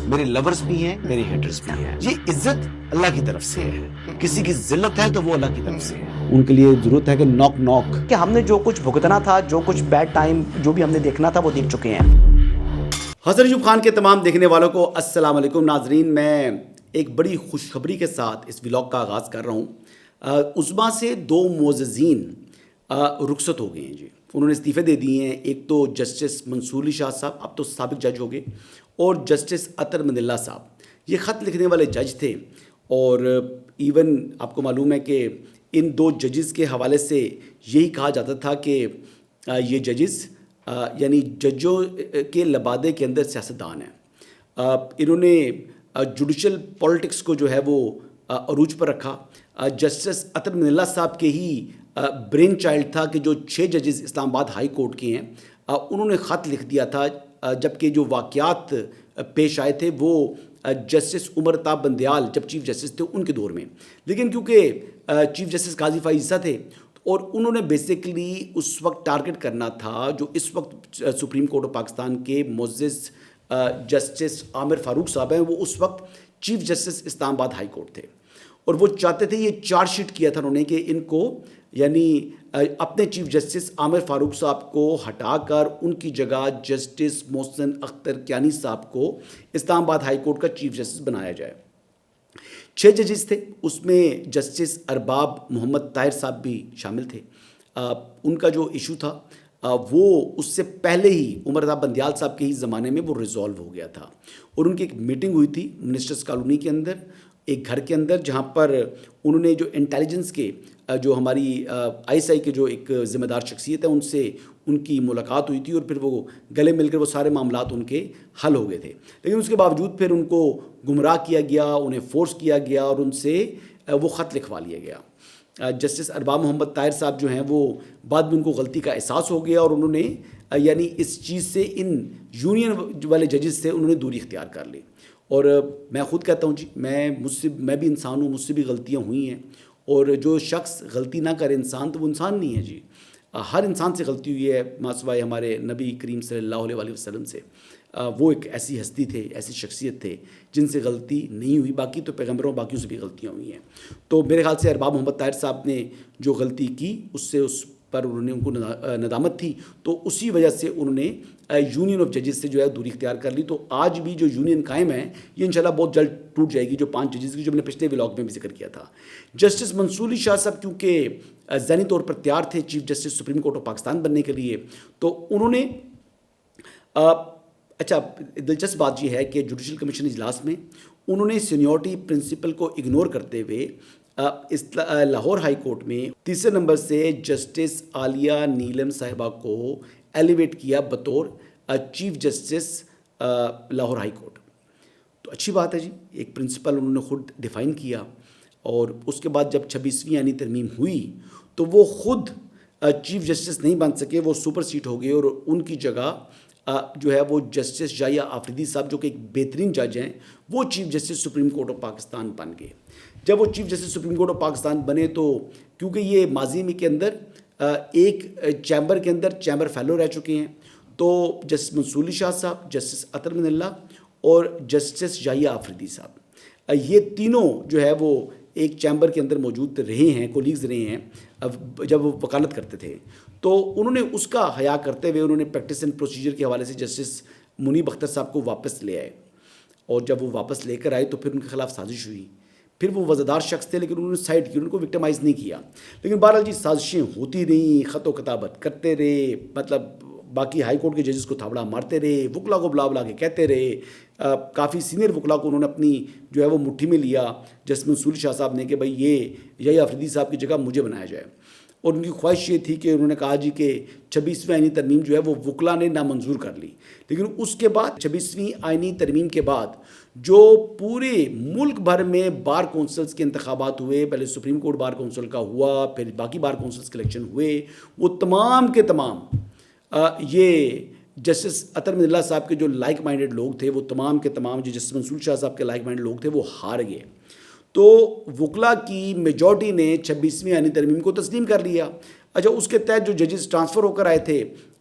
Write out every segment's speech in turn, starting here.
میرے لورز بھی ہیں، میرے ہیٹرز بھی ہیں. یہ عزت اللہ کی طرف سے ہے. کسی کی ذلت ہے تو وہ اللہ کی طرف سے ہے. ان کے لیے ضرورت ہے کہ نوک نوک کہ ہم نے جو کچھ بھگتنا تھا، جو کچھ بیڈ ٹائم جو بھی ہم نے دیکھنا تھا وہ دیکھ چکے ہیں. حسن ایوب خان کے تمام دیکھنے والوں کو السلام علیکم. ناظرین، میں ایک بڑی خوشخبری کے ساتھ اس ولاگ کا آغاز کر رہا ہوں. عظما سے 2 معززین رخصت ہو گئے ہیں جی. انہوں نے استعفے دے دیے ہیں. ایک تو جسٹس منصور علی شاہ صاحب، اب تو سابق جج ہو گئے، اور جسٹس عطر من اللہ صاحب. یہ خط لکھنے والے جج تھے، اور ایون آپ کو معلوم ہے کہ ان 2 ججز کے حوالے سے یہی کہا جاتا تھا کہ یہ ججز یعنی ججوں کے لبادے کے اندر سیاستدان ہیں. انہوں نے جوڈیشل پولیٹکس کو جو ہے وہ عروج پر رکھا. جسٹس عطر من اللہ صاحب کے ہی برین چائلڈ تھا کہ جو 6 ججز اسلام آباد ہائی کورٹ کے ہیں، انہوں نے خط لکھ دیا تھا، جبکہ جو واقعات پیش آئے تھے وہ جسٹس عمر طاہر بندیال جب چیف جسٹس تھے ان کے دور میں. لیکن کیونکہ چیف جسٹس قاضی فائز عیسیٰ تھے، اور انہوں نے بیسیکلی اس وقت ٹارگٹ کرنا تھا جو اس وقت سپریم کورٹ آف پاکستان کے معزز جسٹس عامر فاروق صاحب ہیں. وہ اس وقت چیف جسٹس اسلام آباد ہائی کورٹ تھے، اور وہ چاہتے تھے، یہ چارج شیٹ کیا تھا انہوں نے کہ ان کو یعنی اپنے چیف جسٹس عامر فاروق صاحب کو ہٹا کر ان کی جگہ جسٹس محسن اختر کیانی صاحب کو اسلام آباد ہائی کورٹ کا چیف جسٹس بنایا جائے. 6 ججز تھے، اس میں جسٹس ارباب محمد طاہر صاحب بھی شامل تھے. ان کا جو ایشو تھا وہ اس سے پہلے ہی عمر طاہر بندیال صاحب کے ہی زمانے میں وہ ریزالو ہو گیا تھا. اور ان کی ایک میٹنگ ہوئی تھی منسٹرز کالونی کے اندر، ایک گھر کے اندر، جہاں پر انہوں نے جو انٹیلیجنس کے جو ہماری آئی ایس آئی کے جو ایک ذمہ دار شخصیت ہے ان سے ان کی ملاقات ہوئی تھی، اور پھر وہ گلے مل کر وہ سارے معاملات ان کے حل ہو گئے تھے. لیکن اس کے باوجود پھر ان کو گمراہ کیا گیا، انہیں فورس کیا گیا، اور ان سے وہ خط لکھوا لیا گیا. جسٹس ارباب محمد طاہر صاحب جو ہیں وہ بعد میں ان کو غلطی کا احساس ہو گیا، اور انہوں نے یعنی اس چیز سے ان یونین والے ججز سے انہوں نے دوری اختیار کر لی. اور میں خود کہتا ہوں جی، میں بھی انسان ہوں، مجھ سے بھی غلطیاں ہوئی ہیں، اور جو شخص غلطی نہ کرے انسان تو وہ انسان نہیں ہے جی. ہر انسان سے غلطی ہوئی ہے، ماسوائے ہمارے نبی کریم صلی اللہ علیہ وسلم سے. وہ ایک ایسی ہستی تھے، ایسی شخصیت تھے جن سے غلطی نہیں ہوئی. باقی تو پیغمبروں باقیوں سے بھی غلطیاں ہوئی ہیں. تو میرے خیال سے ارباب محمد طاہر صاحب نے جو غلطی کی اس پر انہوں نے ان کو ندامت تھی، تو اسی وجہ سے انہوں نے یونین آف ججز سے جو ہے دوری اختیار کر لی. تو آج بھی جو یونین قائم ہے یہ انشاءاللہ بہت جلد ٹوٹ جائے گی، جو 5 ججز کی جو میں نے پچھلے ولاگ میں بھی ذکر کیا تھا. جسٹس منصور علی شاہ صاحب کیونکہ ذہنی طور پر تیار تھے chief justice supreme court of Pakistan بننے کے لیے، تو انہوں نے اچھا دلچسپ بات یہ ہے کہ جوڈیشل کمیشن اجلاس میں انہوں نے سینیورٹی پرنسپل کو اگنور کرتے ہوئے لاہور ہائی کورٹ میں 3 نمبر سے جسٹس عالیہ نیلم صاحبہ کو ایلیویٹ کیا بطور chief justice Lahore high court. تو اچھی بات ہے جی، ایک پرنسپل انہوں نے خود ڈیفائن کیا. اور اس کے بعد جب 26ویں آئینی ترمیم ہوئی تو وہ خود چیف جسٹس نہیں بن سکے، وہ سپر سیٹ ہو گئے، اور ان کی جگہ جو ہے وہ جسٹس جائیہ آفریدی صاحب جو کہ ایک بہترین جج ہیں، وہ chief justice supreme court of Pakistan بن گئے. جب وہ chief justice supreme court of Pakistan بنے تو کیونکہ یہ ماضی میں کے اندر ایک چیمبر کے اندر چیمبر فیلو رہ چکے ہیں، تو جسٹس منصور علی شاہ صاحب، جسٹس عطر من اللہ اور جسٹس جائیہ آفریدی صاحب، یہ تینوں جو ہے وہ ایک چیمبر کے اندر موجود رہے ہیں، کولیگز رہے ہیں جب وہ وکالت کرتے تھے. تو انہوں نے اس کا حیا کرتے ہوئے انہوں نے پریکٹس اینڈ پروسیجر کے حوالے سے جسٹس منیب اختر صاحب کو واپس لے آئے. اور جب وہ واپس لے کر آئے تو پھر ان کے خلاف سازش ہوئی. پھر وہ وزادار شخص تھے لیکن انہوں نے سائڈ کی، ان کو وکٹمائز نہیں کیا. لیکن بہرحال جی سازشیں ہوتی رہیں، خط و کتابت کرتے رہے، مطلب باقی ہائی کورٹ کے ججز کو تھابڑا مارتے رہے، وکلا کو بلا کے کہتے رہے. کافی سینئر وکلا کو انہوں نے اپنی جو ہے وہ مٹھی میں لیا جسٹس منصور شاہ صاحب نے کہ بھائی یہ جائیہ آفریدی صاحب کی جگہ مجھے بنایا جائے. اور ان کی خواہش یہ تھی کہ انہوں نے کہا جی کہ 26ویں آئینی ترمیم جو ہے وہ وکلا نے نامنظور کر لی. لیکن اس کے بعد 26ویں آئینی ترمیم کے بعد جو پورے ملک بھر میں بار کونسلز کے انتخابات ہوئے، پہلے سپریم کورٹ بار کونسل کا ہوا، پھر باقی بار کونسلز کے الیکشن ہوئے، وہ تمام کے تمام یہ جسٹس عطر من اللہ صاحب کے جو لائک مائنڈڈ لوگ تھے، وہ تمام کے تمام جو جسٹس منصور شاہ صاحب کے لائک مائنڈڈ لوگ تھے وہ ہار گئے. تو وکلا کی میجورٹی نے 26ویں آئینی ترمیم کو تسلیم کر لیا. اچھا اس کے تحت جو ججز ٹرانسفر ہو کر آئے تھے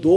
2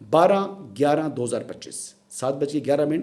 12/11/2025 7:11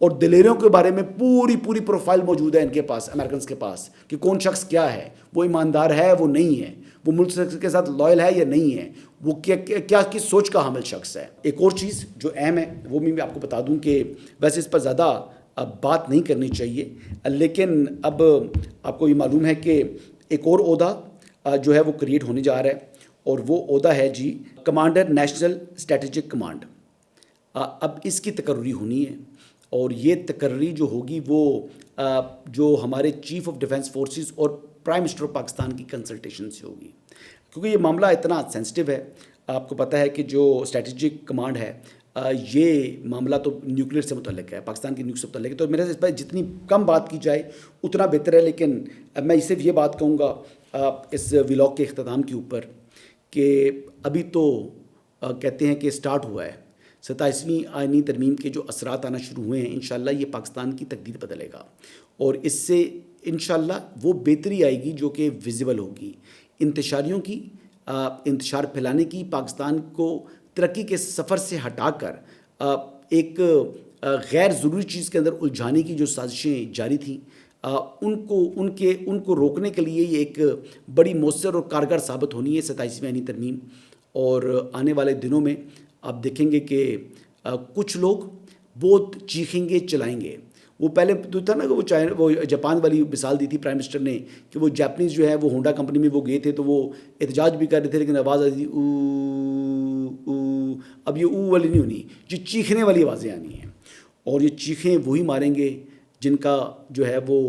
اور دلیروں کے بارے میں پوری پروفائل موجود ہے ان کے پاس، امریکنز کے پاس، کہ کون شخص کیا ہے، وہ ایماندار ہے وہ نہیں ہے، وہ ملک کے ساتھ لائل ہے یا نہیں ہے، وہ کیا کس سوچ کا حامل شخص ہے۔ ایک اور چیز جو اہم ہے وہ بھی میں آپ کو بتا دوں کہ ویسے اس پر زیادہ بات نہیں کرنی چاہیے، لیکن اب آپ کو یہ معلوم ہے کہ ایک اور عہدہ جو ہے وہ کریٹ ہونے جا رہا ہے، اور وہ عہدہ ہے جی کمانڈر نیشنل اسٹریٹجک کمانڈ۔ اب اس کی تقرری ہونی ہے، اور یہ تقرری جو ہوگی وہ جو ہمارے چیف آف ڈیفنس فورسز اور پرائم منسٹر آف پاکستان کی کنسلٹیشن سے ہوگی، کیونکہ یہ معاملہ اتنا سینسٹیو ہے۔ آپ کو پتہ ہے کہ جو اسٹریٹجک کمانڈ ہے یہ معاملہ تو نیوکلیئر سے متعلق ہے، پاکستان کی نیوکلیئر سے متعلق ہے، تو میرے سے اس پر جتنی کم بات کی جائے اتنا بہتر ہے۔ لیکن میں صرف یہ بات کہوں گا اس ولاگ کے اختتام کے اوپر کہ ابھی تو کہتے ہیں کہ سٹارٹ ہوا ہے، 27ویں آئینی ترمیم کے جو اثرات آنا شروع ہوئے ہیں، انشاءاللہ یہ پاکستان کی تقدیر بدلے گا، اور اس سے انشاءاللہ وہ بہتری آئے گی جو کہ ویزیبل ہوگی، انتشاریوں کی، انتشار پھیلانے کی، پاکستان کو ترقی کے سفر سے ہٹا کر ایک غیر ضروری چیز کے اندر الجھانے کی جو سازشیں جاری تھیں ان کو روکنے کے لیے یہ ایک بڑی مؤثر اور کارگر ثابت ہونی ہے 27ویں آئینی ترمیم۔ اور آنے والے دنوں میں آپ دیکھیں گے کہ کچھ لوگ بہت چیخیں گے چلائیں گے۔ وہ پہلے تو تھا نا کہ وہ جاپان والی مثال دی تھی پرائم منسٹر نے کہ وہ جاپنیز جو ہے وہ ہونڈا کمپنی میں وہ گئے تھے تو وہ احتجاج بھی کر رہے تھے، لیکن آواز آتی تھی او او۔ اب یہ او والی نہیں ہونی، یہ چیخنے والی آوازیں آنی ہیں، اور یہ چیخیں وہی ماریں گے جن کا جو ہے وہ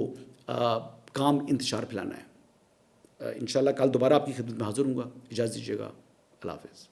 کام انتشار پھیلانا ہے۔ انشاءاللہ کل دوبارہ آپ کی خدمت میں حاضر ہوں گا، اجازت دیجیے گا، اللہ حافظ۔